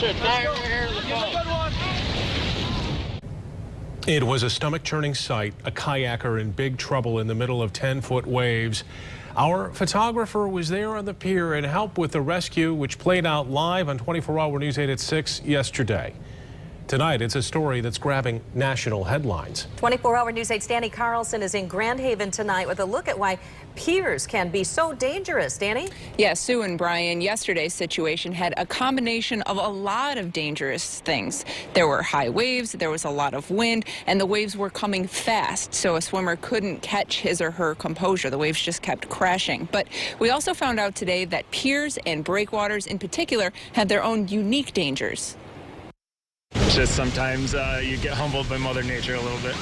It was a stomach-churning sight, a kayaker in big trouble in the middle of 10-foot waves. Our photographer was there on the pier and helped with the rescue, which played out live on 24-hour News 8 at 6 yesterday. Tonight, it's a story that's grabbing national headlines. 24-hour News 8's Danny Carlson is in Grand Haven tonight with a look at why piers can be so dangerous. Danny? Yeah, Sue and Brian, yesterday's situation had a combination of a lot of dangerous things. There were high waves, there was a lot of wind, and the waves were coming fast, so a swimmer couldn't catch his or her composure. The waves just kept crashing. But we also found out today that piers and breakwaters in particular have their own unique dangers. Just sometimes you get humbled by Mother Nature a little bit.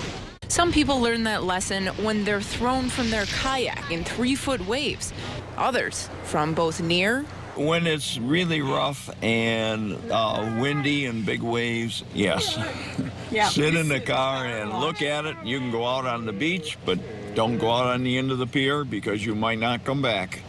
Some people learn that lesson when they're thrown from their kayak in 3-foot waves. Others from both near. When it's really rough and windy and big waves, yes. Yeah. Sit in the car and look at it. You can go out on the beach, but don't go out on the end of the pier because you might not come back.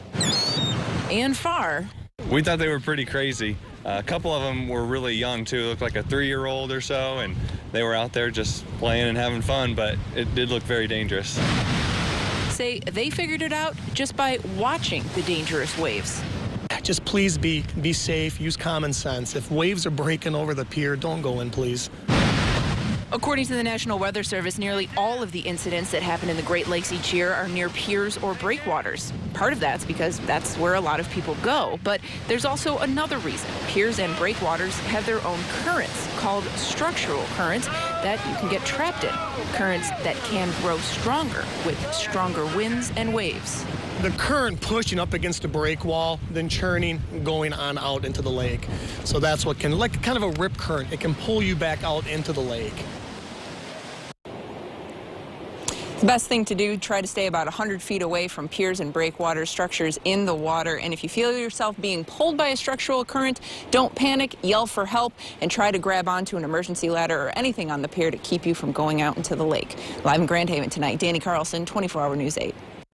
And far. We thought they were pretty crazy. A couple of them were really young too, looked like a 3-year-old or so, and they were out there just playing and having fun, but it did look very dangerous. Say they figured it out just by watching the dangerous waves. Just please be safe, use common sense. If waves are breaking over the pier, don't go in, please. According to the National Weather Service, nearly all of the incidents that happen in the Great Lakes each year are near piers or breakwaters. Part of that's because that's where a lot of people go. But there's also another reason. Piers and breakwaters have their own currents called structural currents that you can get trapped in. Currents that can grow stronger with stronger winds and waves. The current pushing up against the break wall, then churning, going on out into the lake. So that's what can, like kind of a rip current, it can pull you back out into the lake. The best thing to do, try to stay about 100 feet away from piers and breakwater structures in the water. And if you feel yourself being pulled by a structural current, don't panic, yell for help, and try to grab onto an emergency ladder or anything on the pier to keep you from going out into the lake. Live in Grand Haven tonight, Danny Carlson, 24-hour News 8.